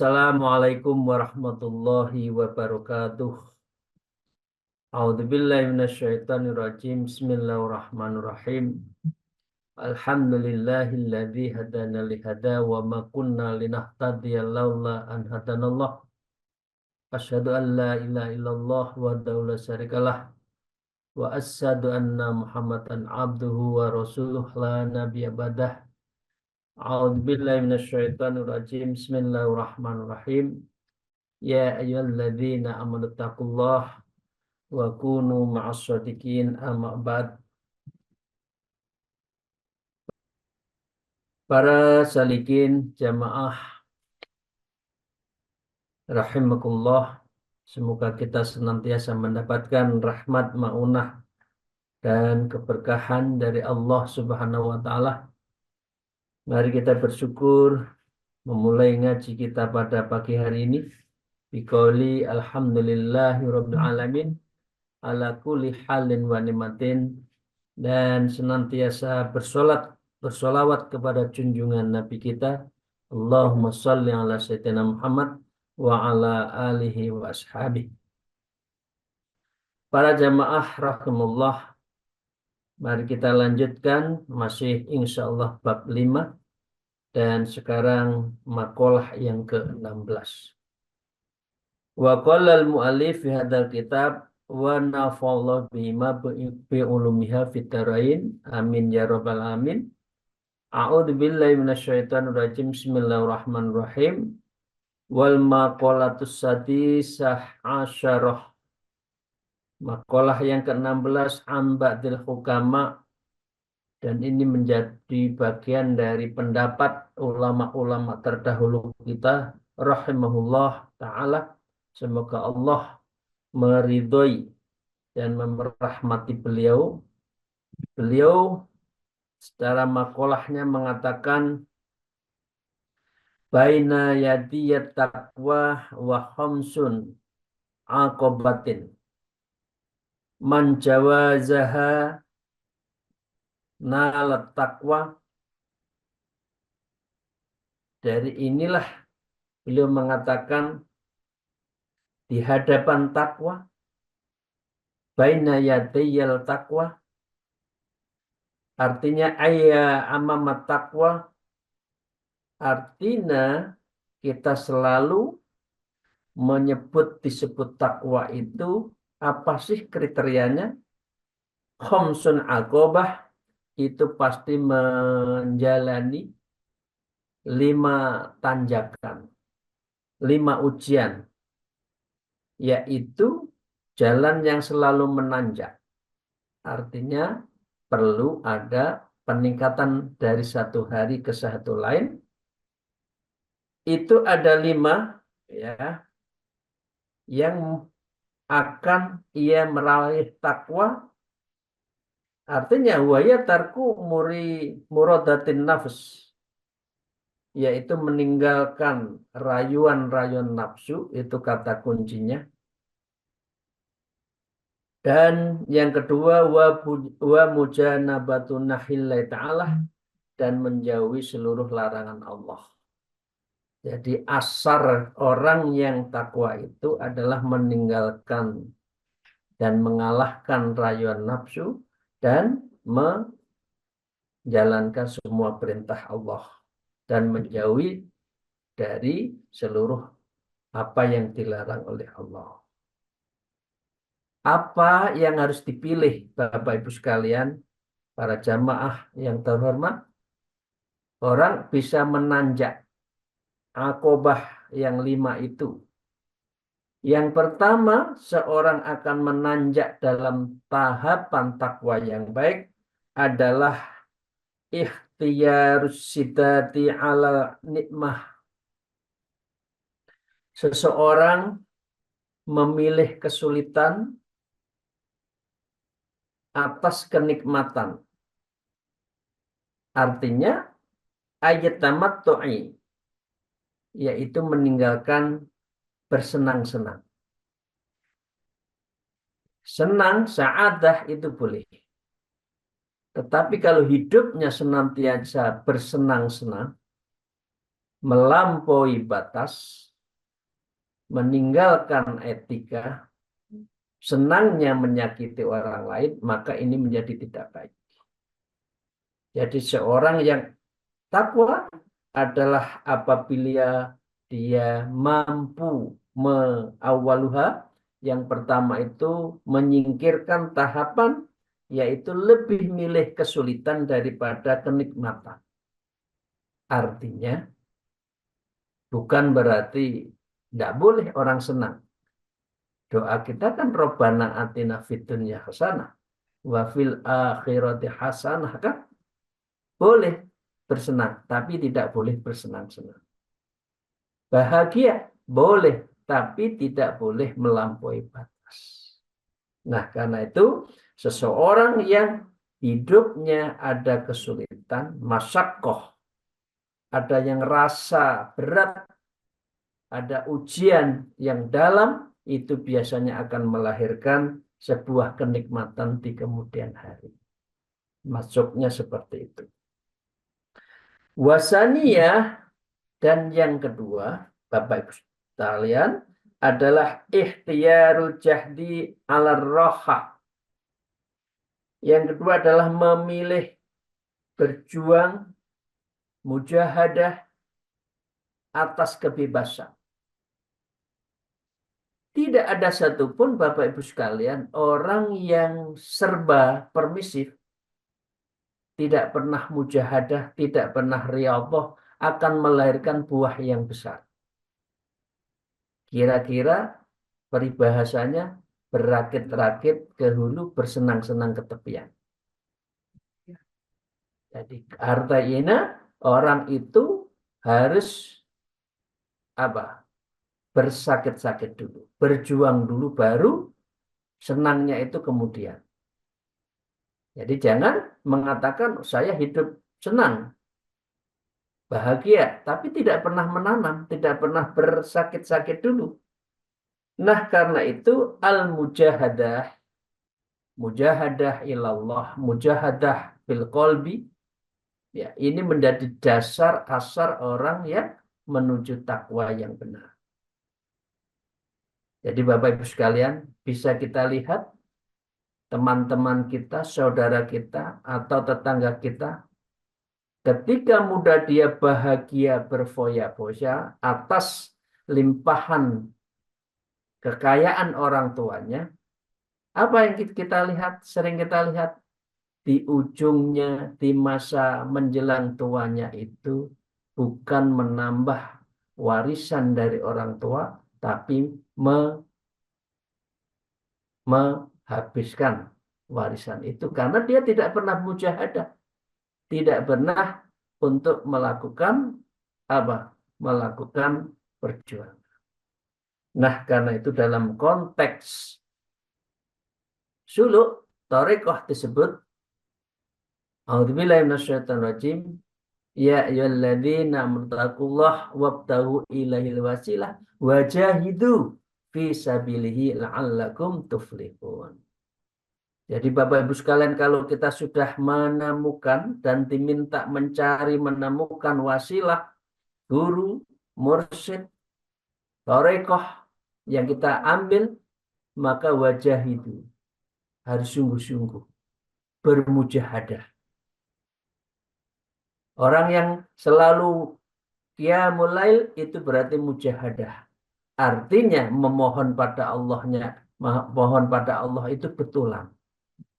Assalamualaikum warahmatullahi wabarakatuh. A'udzubillahi minasyaitonirrajim. Bismillahirrahmanirrahim. Alhamdulillahilladzi hadana lihada wa ma kunna linahtadiya laula an hadanallah. Asyhadu an la ilaha illallah wahdahu la syarikalah wa asyhadu anna Muhammadan abduhu wa rasuluh la nabiyya ba'dah. A'udzubillahi minasyaitonirrajim. Bismillahirrahmanirrahim. Ya ayyuhalladzina amanu taqullah wa kunu ma'as shadiqin amma ba'd. Para salikin jamaah rahimakumullah, semoga kita senantiasa mendapatkan rahmat maunah dan keberkahan dari Allah Subhanahu wa taala. Mari kita bersyukur memulai ngaji kita pada pagi hari ini biqauli alhamdulillahirabbil alamin ala kulli halin wa nimatin, dan senantiasa bersolawat kepada junjungan Nabi kita, Allahumma sholli ala sayyidina Muhammad wa ala alihi wa ashabihi. Para jamaah rahimullah, mari kita lanjutkan masih insyaallah bab 5 dan sekarang makalah yang ke-16. Wa qala al-mu'allif fi hadzal kitab wa nafa'allahu bima bi ulumiha fit darain amin ya rabbal alamin. A'udzu billahi minasyaitonir rajim. Bismillahirrahmanirrahim. Wal maqalatus sadisah asyarah. Makalah yang ke-16 amba'dil hukama, dan ini menjadi bagian dari pendapat ulama-ulama terdahulu kita rahimahullah ta'ala. Semoga Allah meridhoi dan merahmati beliau. Beliau secara makolahnya mengatakan baina yadiyat taqwa wa khamsun aqobatin man jawazaha nalat taqwa. Dari inilah beliau mengatakan di hadapan takwa, baina yadiyal takwa, artinya ayya amamat takwa, artinya kita selalu disebut takwa itu apa sih kriterianya? Khamsun aqobah, itu pasti menjalani 5 tanjakan, 5 ujian, yaitu jalan yang selalu menanjak. Artinya perlu ada peningkatan dari satu hari ke satu lain. Itu ada 5 ya yang akan ia meraih takwa. Artinya waya tarku muradatin nafs, yaitu meninggalkan rayuan-rayuan nafsu, itu kata kuncinya. Dan yang kedua wa mujanabatu nahillahi ta'ala, dan menjauhi seluruh larangan Allah. Jadi asar orang yang takwa itu adalah meninggalkan dan mengalahkan rayuan nafsu dan menjalankan semua perintah Allah dan menjauhi dari seluruh apa yang dilarang oleh Allah. Apa yang harus dipilih Bapak Ibu sekalian, para jamaah yang terhormat? Orang bisa menanjak aqobah yang 5 itu. Yang pertama, seorang akan menanjak dalam tahapan takwa yang baik adalah ikhtiyarus sidati ala nikmah. Seseorang memilih kesulitan atas kenikmatan. Artinya ayat tamattu'i, yaitu meninggalkan bersenang-senang. Senang, sa'adah itu boleh. Tetapi kalau hidupnya senantiasa bersenang-senang, melampaui batas, meninggalkan etika, senangnya menyakiti orang lain, maka ini menjadi tidak baik. Jadi seorang yang takwa adalah apabila dia mampu meawaluha, yang pertama itu menyingkirkan tahapan, yaitu lebih milih kesulitan daripada kenikmatan. Artinya bukan berarti tidak boleh orang senang. Doa kita kan Robbana atina fid dunya hasanah wa fil akhirati hasanah, kan? Boleh bersenang, tapi tidak boleh bersenang-senang. Bahagia boleh, tapi tidak boleh melampaui batas. Nah, karena itu seseorang yang hidupnya ada kesulitan, masyakoh, ada yang rasa berat, ada ujian yang dalam, itu biasanya akan melahirkan sebuah kenikmatan di kemudian hari. Masuknya seperti itu. Wasaniyah, dan yang kedua, Bapak Ibu sekalian, adalah ikhtiyarul jahdi ala roha. Yang kedua adalah memilih berjuang, mujahadah atas kebebasan. Tidak ada satupun Bapak Ibu sekalian orang yang serba permisif, tidak pernah mujahadah, tidak pernah riyadhah, akan melahirkan buah yang besar. Kira-kira peribahasanya berakit-rakit ke hulu, bersenang-senang ke tepian. Jadi harta ina, orang itu harus apa? Bersakit-sakit dulu, berjuang dulu, baru senangnya itu kemudian. Jadi jangan mengatakan saya hidup senang, bahagia, tapi tidak pernah menanam, tidak pernah bersakit-sakit dulu. Nah, karena itu al-mujahadah, mujahadah ilallah, mujahadah bil qalbi, ya, ini menjadi dasar asar orang yang menuju takwa yang benar. Jadi Bapak Ibu sekalian, bisa kita lihat teman-teman kita, saudara kita, atau tetangga kita, ketika muda dia bahagia berfoya-foya atas limpahan kekayaan orang tuanya, apa yang kita lihat, sering kita lihat, di ujungnya, di masa menjelang tuanya itu, bukan menambah warisan dari orang tua, tapi menghabiskan warisan itu. Karena dia tidak pernah mujahadah, tidak pernah untuk melakukan apa? Melakukan perjuangan. Nah, karena itu dalam konteks suluk, thariqah disebut, a'udzubillahi minasyaitonir rajim, ya ayyuhalladzina amanu wabtaghu ilaihil wasilah wajahidu fi sabilihi la'allakum tuflihun. Jadi Bapak Ibu sekalian, kalau kita sudah menemukan dan diminta mencari menemukan wasilah, guru, mursyid, thariqah yang kita ambil, maka wajahidu, harus sungguh-sungguh bermujahadah. Orang yang selalu qiyamul lail itu berarti mujahadah. Artinya memohon pada Allahnya, mohon pada Allah itu betulan.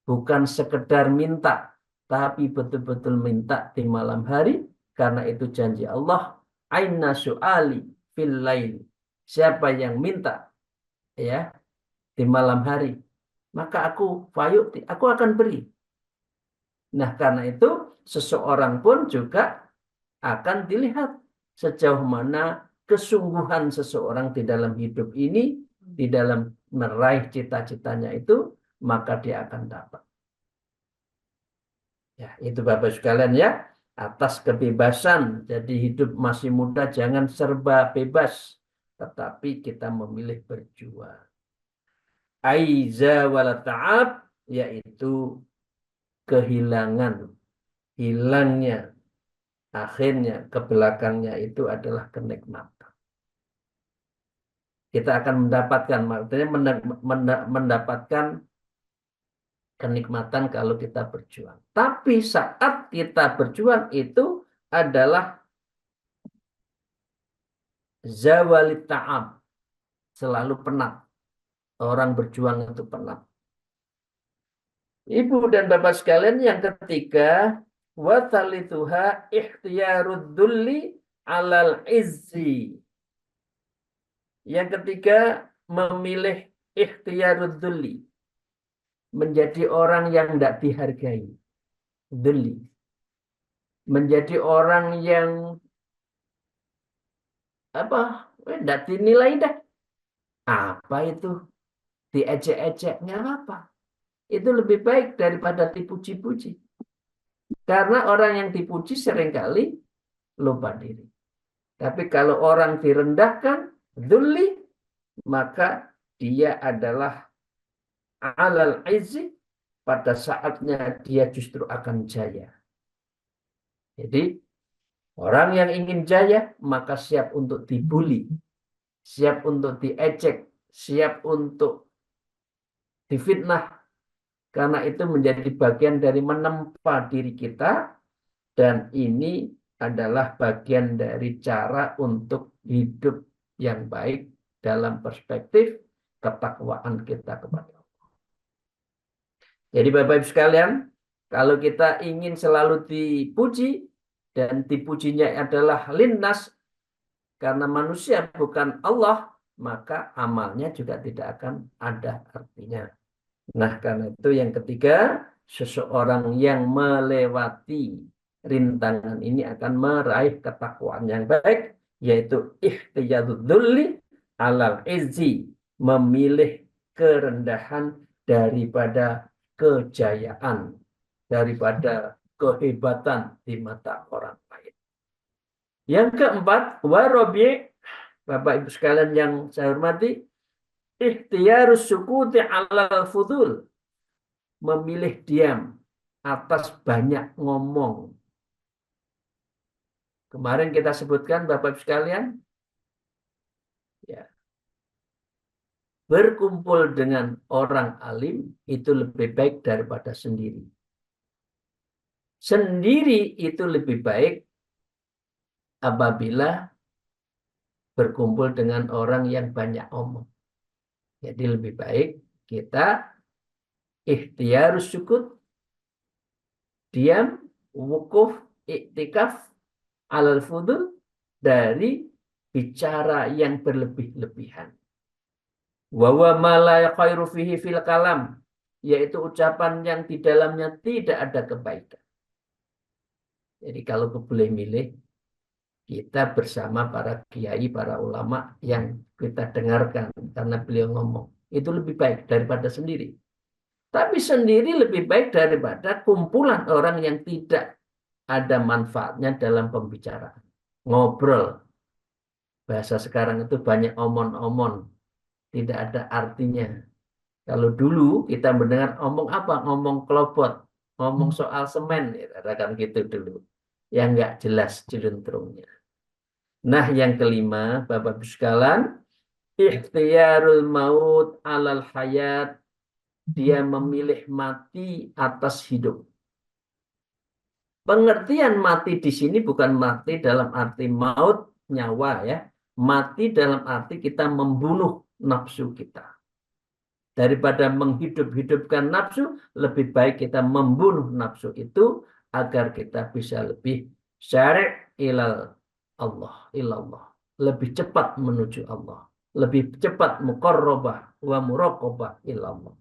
Bukan sekedar minta, tapi betul-betul minta di malam hari, karena itu janji Allah, aina su'ali fil lail. Siapa yang minta ya di malam hari, maka aku akan beri. Nah, karena itu seseorang pun juga akan dilihat sejauh mana kesungguhan seseorang di dalam hidup ini, di dalam meraih cita-citanya itu, maka dia akan dapat. Ya, itu Bapak sekalian ya, atas kebebasan. Jadi hidup masih muda, jangan serba bebas, tetapi kita memilih berjuang. Aiza wala ta'ab, yaitu kehilangan, hilangnya, akhirnya ke belakangnya itu adalah kenikmatan. kita akan mendapatkan, maksudnya mendapatkan kenikmatan kalau kita berjuang. Tapi saat kita berjuang itu adalah zawalit ta'ab, selalu penat. Orang berjuang itu penat. Ibu dan bapak sekalian, yang ketiga, wa thalithuha ikhtiyarud dulli alal izzi. Yang ketiga, memilih ikhtiyarud dulli, menjadi orang yang tidak dihargai. Dulli. Menjadi orang yang apa? Tidak dinilai dah. Apa itu? Diejek-ejek, nggak apa. Itu lebih baik daripada dipuji-puji. Karena orang yang dipuji seringkali lupa diri. Tapi kalau orang direndahkan, dzulli, maka dia adalah alal izzi, pada saatnya dia justru akan jaya. Jadi orang yang ingin jaya maka siap untuk dibully, siap untuk diejek, siap untuk difitnah. Karena itu menjadi bagian dari menempa diri kita, dan ini adalah bagian dari cara untuk hidup yang baik dalam perspektif ketakwaan kita kepada Allah. Jadi Bapak Ibu sekalian, kalau kita ingin selalu dipuji, dan dipujinya adalah linnas, karena manusia bukan Allah, maka amalnya juga tidak akan ada artinya. Nah, karena itu yang ketiga, seseorang yang melewati rintangan ini akan meraih ketakwaan yang baik, yaitu ikhtiyadzudzulli alal izzi, memilih kerendahan daripada kejayaan, daripada kehebatan di mata orang lain. Yang keempat, warabi', Bapak Ibu sekalian yang saya hormati, ikhtiyarus sukuti alal fudul, memilih diam atas banyak ngomong. Kemarin kita sebutkan Bapak Ibu sekalian, ya, berkumpul dengan orang alim itu lebih baik daripada sendiri. Sendiri itu lebih baik apabila berkumpul dengan orang yang banyak omong. Jadi lebih baik kita ikhtiyarus sukut, diam, wukuf, iktikaf, alal fudul, dari bicara yang berlebih-lebihan. Wa ma la khairu fihi fil kalam, yaitu ucapan yang di dalamnya tidak ada kebaikan. Jadi kalau boleh milih, kita bersama para kiai, para ulama yang kita dengarkan karena beliau ngomong, itu lebih baik daripada sendiri. Tapi sendiri lebih baik daripada kumpulan orang yang tidak ada manfaatnya dalam pembicaraan. Ngobrol. Bahasa sekarang itu banyak omon-omon, tidak ada artinya. Kalau dulu kita mendengar omong apa? Ngomong kelobot, ngomong soal semen, kan gitu dulu. Yang nggak jelas jeluntrungnya. Nah, yang kelima, Bapak-Ibu sekalian, ikhtiyarul maut alal hayat, dia memilih mati atas hidup. Pengertian mati di sini bukan mati dalam arti maut, nyawa ya. Mati dalam arti kita membunuh nafsu kita. Daripada menghidup-hidupkan nafsu, lebih baik kita membunuh nafsu itu agar kita bisa lebih syari' ilal Allah, ilallah. Lebih cepat menuju Allah. Lebih cepat muqarrabah wa muraqabah ilallah.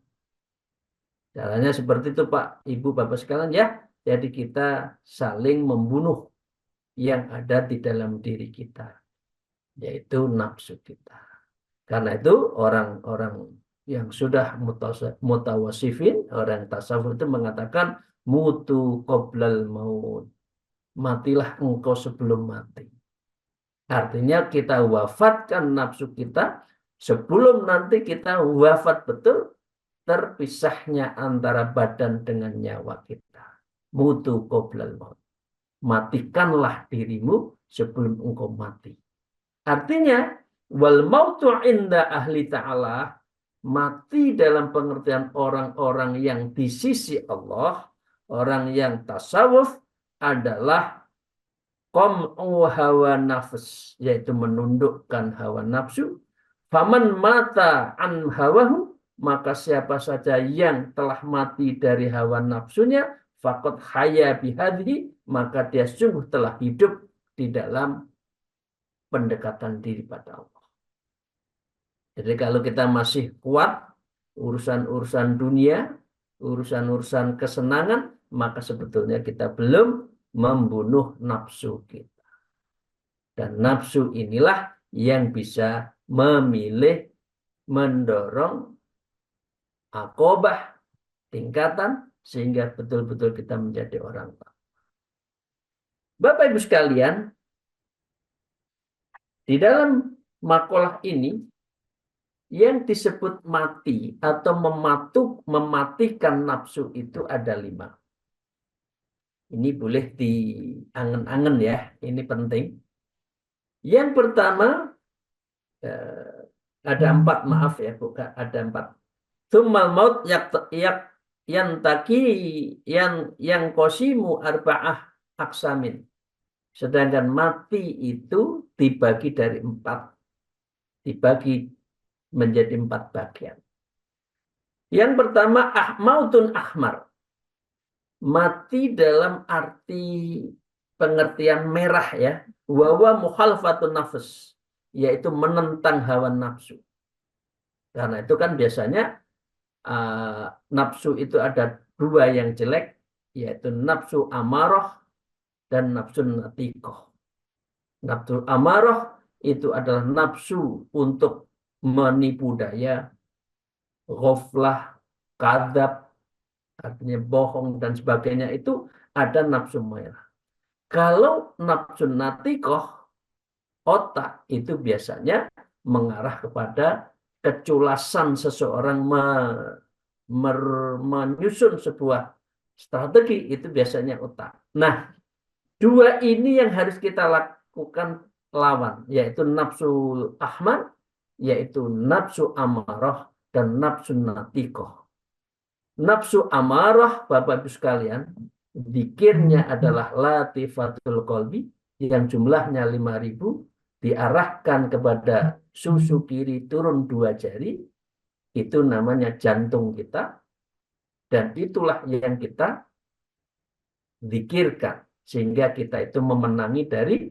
Caranya seperti itu Pak, Ibu, Bapak sekalian ya. Jadi kita saling membunuh yang ada di dalam diri kita, yaitu nafsu kita. Karena itu orang-orang yang sudah mutawasifin, orang tasawuf itu mengatakan mutu qoblal maut. Matilah engkau sebelum mati. Artinya kita wafatkan nafsu kita sebelum nanti kita wafat betul, terpisahnya antara badan dengan nyawa kita. Mutu qoblal maut. Matikanlah dirimu sebelum engkau mati. Artinya Wal mautu inda ahli ta'ala, mati dalam pengertian orang-orang yang di sisi Allah, orang yang tasawuf adalah qam'u hawa nafs, yaitu menundukkan hawa nafsu. Faman mata an hawahu, maka siapa saja yang telah mati dari hawa nafsunya, faqad haya bihadhi, maka dia sungguh telah hidup di dalam pendekatan diri pada Allah. Jadi kalau kita masih kuat urusan-urusan dunia, urusan-urusan kesenangan, maka sebetulnya kita belum membunuh nafsu kita. Dan nafsu inilah yang bisa memilih, mendorong akobah, tingkatan, sehingga betul-betul kita menjadi orang taat. Bapak Ibu sekalian, di dalam makalah ini yang disebut mati atau mematikan nafsu itu ada 5. Ini boleh diangen-angen ya, ini penting. Yang pertama, ada 4, maaf ya, bukan ada 4. Tsummal maut yang qasimu arba'ah aksamin. Sedangkan mati itu dibagi dari 4. Dibagi menjadi 4 bagian. Yang pertama, mautun ahmar. Mati dalam arti pengertian merah ya. Wawa mukhalafatun nafs, yaitu menentang hawa nafsu. Karena itu kan biasanya nafsu itu ada 2 yang jelek, yaitu nafsu amarah dan nafsu natikoh. Nafsu amarah itu adalah nafsu untuk menipu daya, ghaflah, kadzab, artinya bohong dan sebagainya, itu ada nafsu merah. Kalau nafsu natikoh, otak, itu biasanya mengarah kepada keculasan seseorang menyusun sebuah strategi, itu biasanya otak. Nah, 2 ini yang harus kita lakukan lawan, yaitu nafsu ahmar, yaitu nafsu amarah dan nafsu natikoh. Nafsu amarah, Bapak Ibu sekalian, zikirnya adalah latifatul qalbi, yang jumlahnya 5.000, diarahkan kepada susu kiri turun 2 jari, itu namanya jantung kita, dan itulah yang kita zikirkan, sehingga kita itu memenangi dari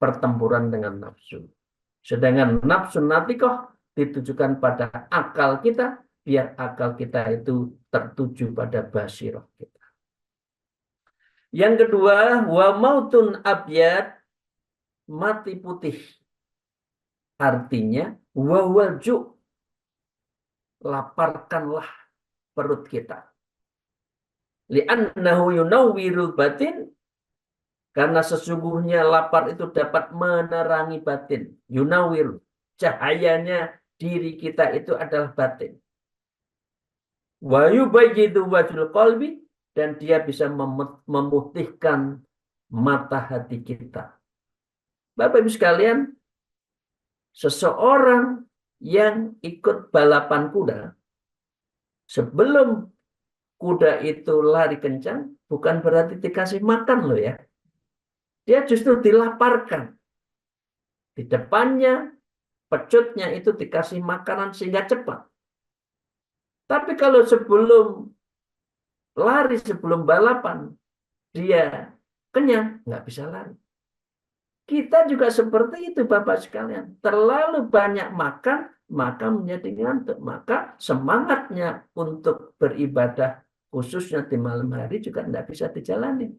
pertempuran dengan nafsu. Sedangkan nafsu natikoh ditujukan pada akal kita, biar akal kita itu tertuju pada basirah kita. Yang kedua, wa mautun abyad, mati putih. Artinya, wa walju, laparkanlah perut kita. Li'annahu yunawwirul batin, karena sesungguhnya lapar itu dapat menerangi batin. Yunawwir, cahayanya diri kita itu adalah batin. Wa yubayyidu wajhul qalbi, dan dia bisa memutihkan mata hati kita. Bapak Ibu sekalian, seseorang yang ikut balapan kuda, sebelum kuda itu lari kencang, bukan berarti dikasih makan loh ya. Dia justru dilaparkan. Di depannya, pecutnya itu dikasih makanan sehingga cepat. Tapi kalau sebelum lari, sebelum balapan, dia kenyang, nggak bisa lari. Kita juga seperti itu Bapak sekalian. Terlalu banyak makan, maka menjadi ngantuk. Maka semangatnya untuk beribadah, khususnya di malam hari, juga tidak bisa dijalani.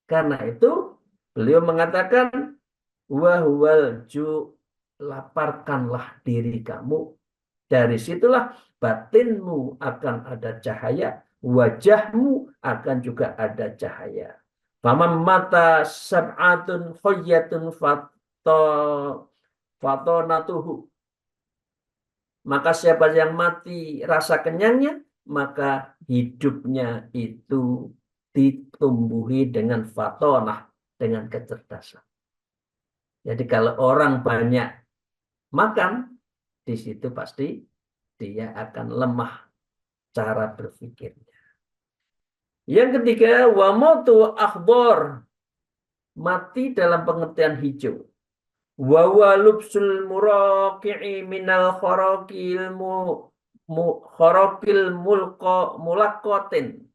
Karena itu, beliau mengatakan, wahwal ju, laparkanlah diri kamu. Dari situlah batinmu akan ada cahaya, wajahmu akan juga ada cahaya. Faman mata sab'atun khoyyatun fatonatuhu. Maka siapa yang mati rasa kenyangnya, maka hidupnya itu ditumbuhi dengan fatonah, dengan kecerdasan. Jadi kalau orang banyak makan, di situ pasti dia akan lemah cara berpikirnya. Yang ketiga, wa mautu akhdar, mati dalam pengertian hijau. Wa wa lubsul muraqi'i minal kharaqil kharaqil mulaqatin.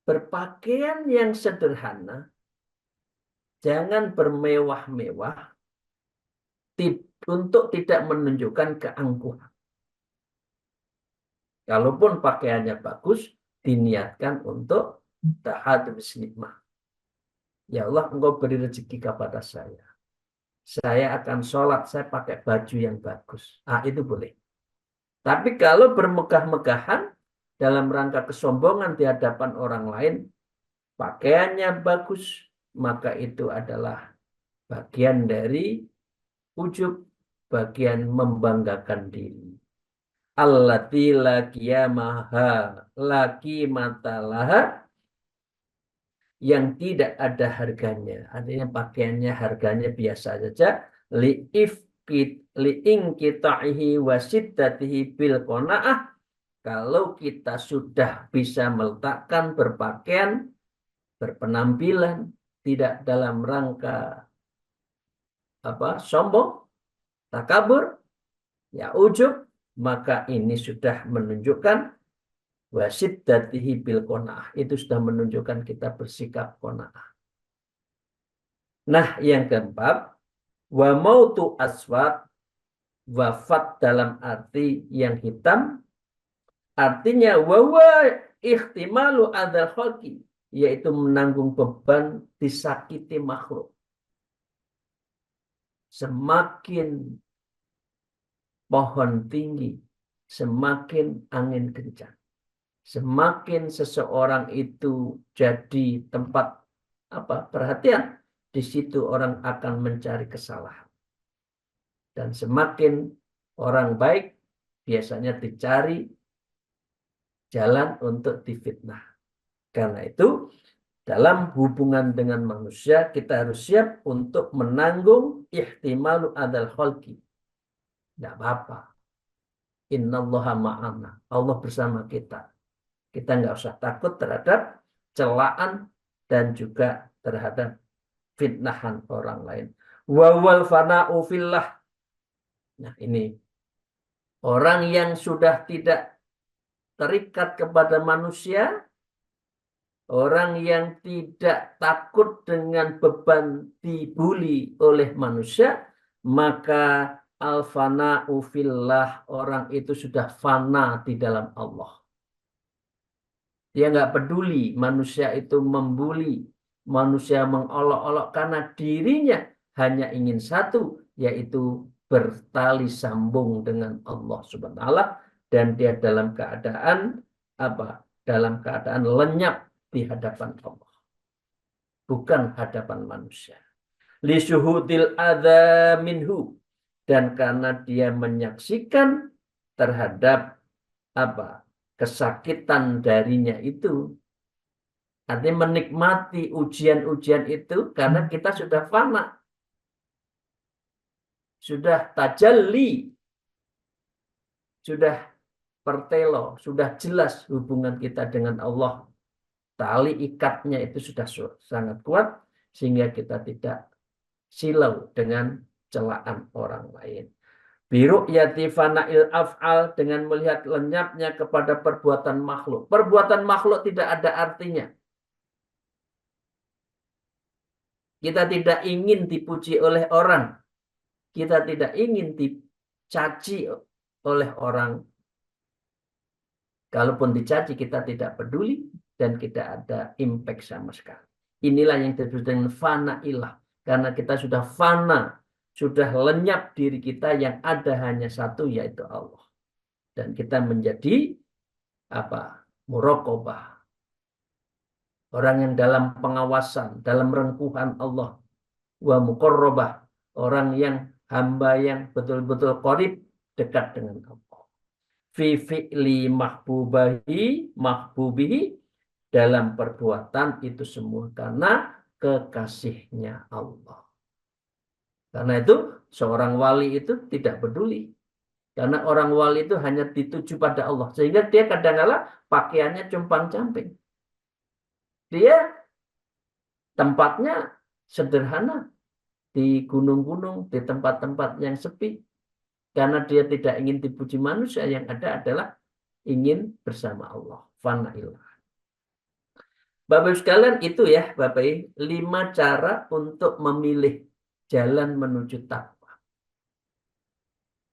Berpakaian yang sederhana, jangan bermewah-mewah untuk tidak menunjukkan keangkuhan. Kalaupun pakaiannya bagus, diniatkan untuk tahadus nikmah. Ya Allah, Engkau beri rezeki kepada saya. Saya akan sholat, saya pakai baju yang bagus. Itu boleh. Tapi kalau bermegah-megahan dalam rangka kesombongan di hadapan orang lain, pakaiannya bagus, maka itu adalah bagian dari ujub, bagian membanggakan diri. Allati la qiyamaha laki matalaha, yang tidak ada harganya. Artinya pakaiannya harganya biasa saja. Li'ingkita'ihi wasiddatihi bil qona'ah. Kalau kita sudah bisa meletakkan berpakaian, berpenampilan, tidak dalam rangka sombong, takabur, ya ujub, maka ini sudah menunjukkan wasiddatihi bil qona'ah. Itu sudah menunjukkan kita bersikap qona'ah. Nah, yang keempat, wa mautu aswad, wafat dalam arti yang hitam, artinya wawa ihtimalu adzal khalqi, yaitu menanggung beban disakiti makhluk. Semakin pohon tinggi, semakin angin kencang. Semakin seseorang itu jadi tempat perhatian, di situ orang akan mencari kesalahan. Dan semakin orang baik, biasanya dicari jalan untuk difitnah. Karena itu, dalam hubungan dengan manusia, kita harus siap untuk menanggung ihtimalu adzal khalqi. Tidak apa-apa. Innallaha ma'ana. Allah bersama kita. Kita nggak usah takut terhadap celaan dan juga terhadap fitnahan orang lain. Wawal fana'u fillah. Nah, ini orang yang sudah tidak terikat kepada manusia, orang yang tidak takut dengan beban dibuli oleh manusia, maka al-fana'u fillah, orang itu sudah fana di dalam Allah. Dia nggak peduli manusia itu membuli, manusia mengolok-olok, karena dirinya hanya ingin satu, yaitu bertali sambung dengan Allah Subhanahu wa taala, dan dia dalam keadaan Dalam keadaan lenyap di hadapan Allah, bukan hadapan manusia. Li syuhudil adza minhu, dan karena dia menyaksikan terhadap kesakitan darinya itu. Artinya menikmati ujian-ujian itu karena kita sudah fana, sudah tajalli, sudah pertelo, sudah jelas hubungan kita dengan Allah. Tali ikatnya itu sudah sangat kuat sehingga kita tidak silau dengan celaan orang lain. Biru'yati fana'il af'al, dengan melihat lenyapnya kepada perbuatan makhluk. Perbuatan makhluk tidak ada artinya. Kita tidak ingin dipuji oleh orang. Kita tidak ingin dicaci oleh orang. Kalaupun dicaci, kita tidak peduli dan tidak ada impact sama sekali. Inilah yang disebut dengan fana'illah. Karena kita sudah fana, sudah lenyap diri kita, yang ada hanya satu, yaitu Allah. Dan kita menjadi muraqabah. Orang yang dalam pengawasan, dalam rengkuhan Allah. Wa muqarrabah, orang yang hamba yang betul-betul qarib, dekat dengan Allah. Fi fi'li mahbubihi, dalam perbuatan itu semua karena kekasihnya Allah. Karena itu seorang wali itu tidak peduli. Karena orang wali itu hanya dituju pada Allah. Sehingga dia kadang-kala pakaiannya compang-camping. Dia tempatnya sederhana di gunung-gunung, di tempat-tempat yang sepi. Karena dia tidak ingin dipuji manusia, yang ada adalah ingin bersama Allah. Fana'illah. Bapak Ibu sekalian itu ya, Bapak Ibu, 5 cara untuk memilih jalan menuju takwa.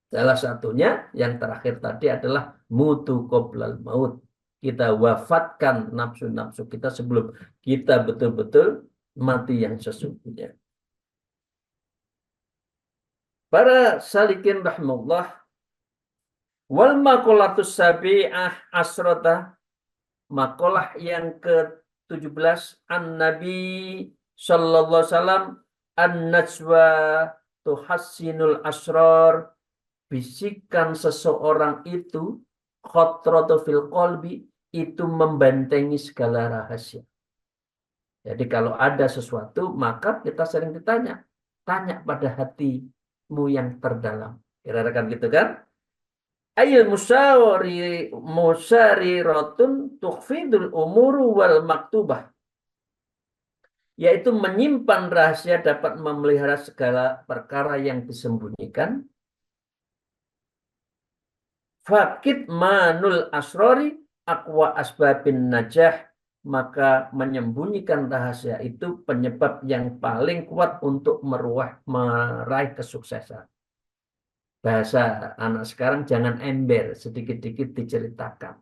Salah satunya yang terakhir tadi adalah mutu qoblal maut. Kita wafatkan nafsu-nafsu kita sebelum kita betul-betul mati yang sesungguhnya. Para salikin rahimahullah, wal maqolatus sabi'ah asrota, makalah yang ke-17 an Nabi sallallahu alaihi wasallam, an najwa tuhassinul asrar, bisikan seseorang itu khotrotu fil qalbi, itu membentengi segala rahasia. Jadi kalau ada sesuatu maka kita sering ditanya, tanya pada hatimu yang terdalam. Kira-kira kan gitu kan? Ayil musariratun tukhfidul umuru wal maktubah, yaitu menyimpan rahasia dapat memelihara segala perkara yang disembunyikan. Fakit manul asrori akwa asbabin najah, maka menyembunyikan rahasia itu penyebab yang paling kuat untuk meraih kesuksesan. Bahasa anak sekarang, jangan ember, sedikit-sedikit diceritakan.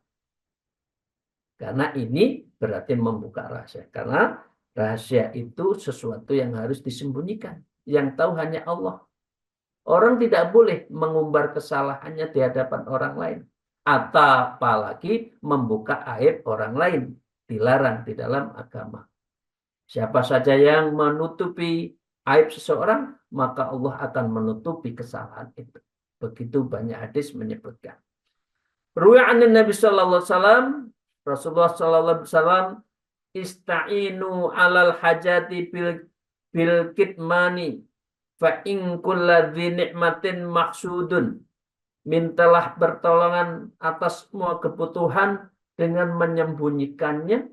Karena ini berarti membuka rahasia. Karena rahasia itu sesuatu yang harus disembunyikan. Yang tahu hanya Allah. Orang tidak boleh mengumbar kesalahannya di hadapan orang lain. Atau apalagi membuka aib orang lain. Dilarang di dalam agama. Siapa saja yang menutupi aib seseorang, maka Allah akan menutupi kesalahan itu. Begitu banyak hadis menyebutkan. Ruwa'an Nabi sallallahu alaihi wasallam, Rasulullah sallallahu alaihi wasallam, ista'inu alal hajati bil kitmani fa in kulladzi ni'matin maksudun. Mintalah pertolongan atas semua kebutuhan dengan menyembunyikannya,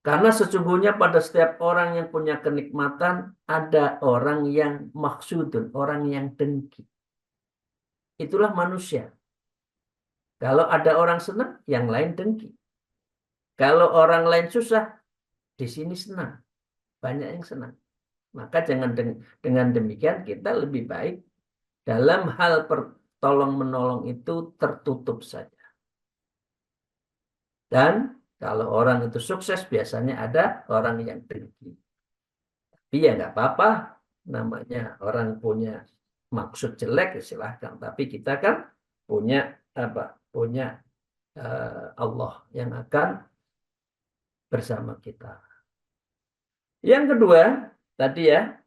karena sesungguhnya pada setiap orang yang punya kenikmatan ada orang yang maksudun, orang yang dengki. Itulah manusia. Kalau ada orang senang, yang lain dengki. Kalau orang lain susah, di sini senang. Banyak yang senang. Maka dengan demikian kita lebih baik dalam hal tolong-menolong itu tertutup saja. Dan kalau orang itu sukses, biasanya ada orang yang dengki. Tapi ya nggak apa-apa, namanya orang punya maksud jelek, silahkan. Tapi kita kan punya apa? Punya Allah yang akan bersama kita. Yang kedua, tadi ya,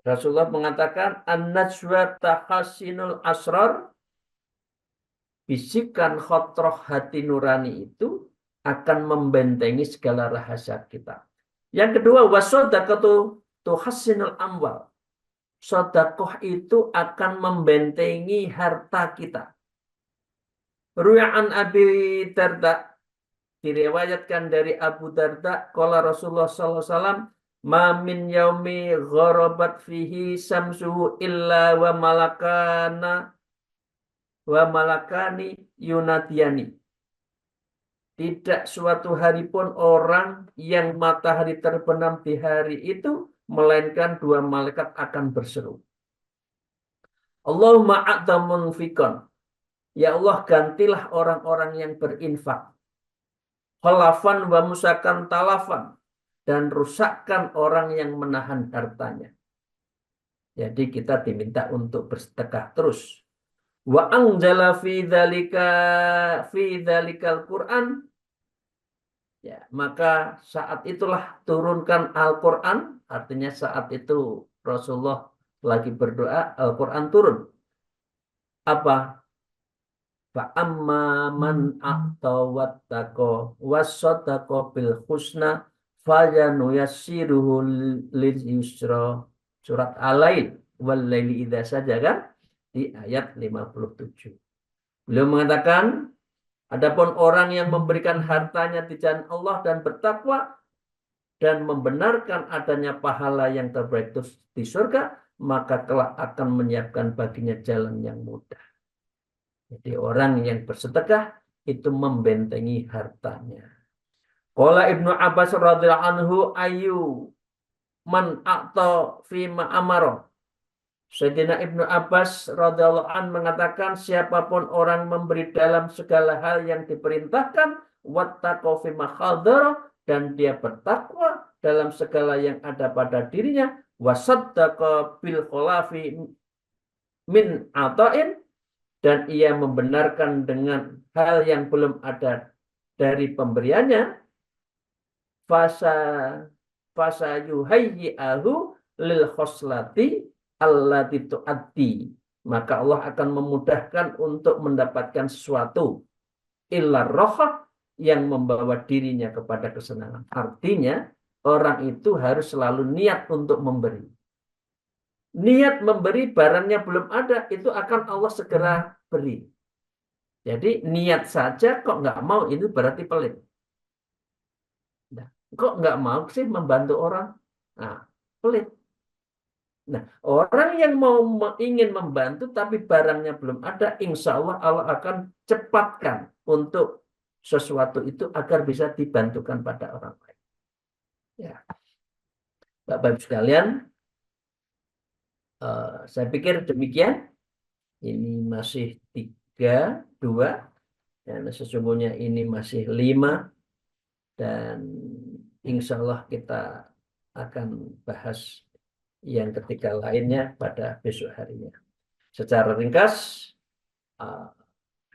Rasulullah mengatakan an-najwa tahassinul asrar, bisikan khotroh hati nurani itu akan membentengi segala rahasia kita. Yang kedua, wasodaqatu tuhassinul amwal. Sodakoh itu akan membentengi harta kita. Ru'an Abi Darda, diriwayatkan dari Abu Darda, qala Rasulullah sallallahu alaihi wasallam, ma min yaumi gharabat fihi samsuhu illa wa malakani yunadiyani. Tidak suatu hari pun orang yang matahari terbenam di hari itu, melainkan 2 malaikat akan berseru. Allahumma a'ta fikon. Ya Allah, gantilah orang-orang yang berinfak. Khalafan wa musakan talafan. Dan rusakkan orang yang menahan hartanya. Jadi kita diminta untuk bersedekah terus. Wa anjala fi dzalikal Quran. Ya, maka saat itulah turunkan Al-Quran. Artinya saat itu Rasulullah lagi berdoa, Al-Quran turun. Apa? Fa'amma man a'ta wattaqo wasaddaqa bil husna fayanuyassiruhu lil yusra. Surat Al-Lail wal laili idza saja kan di ayat 57. Beliau mengatakan, adapun orang yang memberikan hartanya di jalan Allah dan bertakwa dan membenarkan adanya pahala yang terbaik di surga, maka kelak akan menyiapkan baginya jalan yang mudah. Jadi orang yang bersedekah itu membentengi hartanya. Qala Ibnu Abbas radhiyallahu anhu ayu man a'ta fi ma amara. Sayyidina Ibnu Abbas radhiyallahu an mengatakan siapapun orang memberi dalam segala hal yang diperintahkan wattaqo fi ma khadara, dan dia bertakwa dalam segala yang ada pada dirinya, wasaddaqa bil khulafi min ata'in, dan ia membenarkan dengan hal yang belum ada dari pemberiannya, fasa yuhayyi'ahu lil khoslati allati tu'addi, maka Allah akan memudahkan untuk mendapatkan sesuatu illa rohah, yang membawa dirinya kepada kesenangan. Artinya orang itu harus selalu niat untuk memberi. Niat memberi, barangnya belum ada, itu akan Allah segera beri. Jadi niat saja kok nggak mau, itu berarti pelit. Nah, kok nggak mau sih membantu orang? Nah, pelit. Nah, orang yang ingin membantu tapi barangnya belum ada, insya Allah Allah akan cepatkan untuk sesuatu itu agar bisa dibantukan pada orang lain. Ya, Bapak-Ibu sekalian, saya pikir demikian. Ini masih 3, 2, dan sesungguhnya ini masih 5, dan insya Allah kita akan bahas yang ketiga lainnya pada besok harinya. Secara ringkas,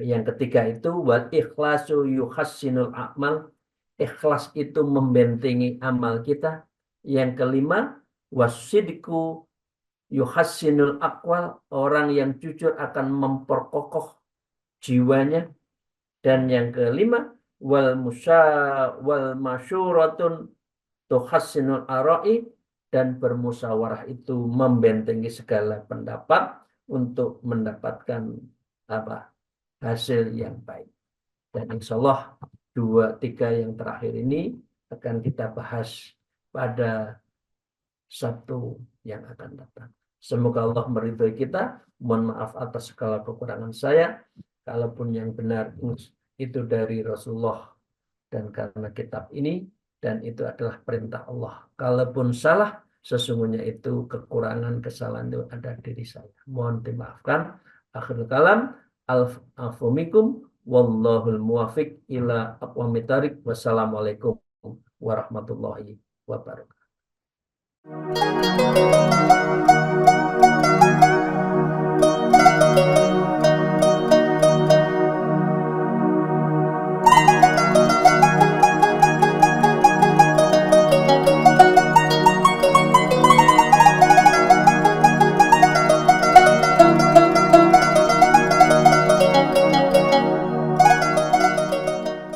yang ketiga itu wal ikhlasu yuhassinul a'mal. Ikhlas itu membentengi amal kita. Yang kelima, wasidku yuhassinul aqwal. Orang yang jujur akan memperkokoh jiwanya. Dan yang kelima, wal masyuratun tuhassinul ara'i, dan bermusyawarah itu membentengi segala pendapat untuk mendapatkan hasil yang baik. Dan insya Allah 2, 3 yang terakhir ini akan kita bahas pada Sabtu yang akan datang. Semoga Allah meridhoi kita. Mohon maaf atas segala kekurangan saya. Kalaupun yang benar itu dari Rasulullah dan karena kitab ini, dan itu adalah perintah Allah. Kalaupun salah, sesungguhnya itu kekurangan, kesalahan itu ada diri saya. Mohon dimaafkan. Akhirul kalam, alfu minkum, wallahul muwafiq ila aqwamit thariq. Wassalamualaikum warahmatullahi wabarakatuh.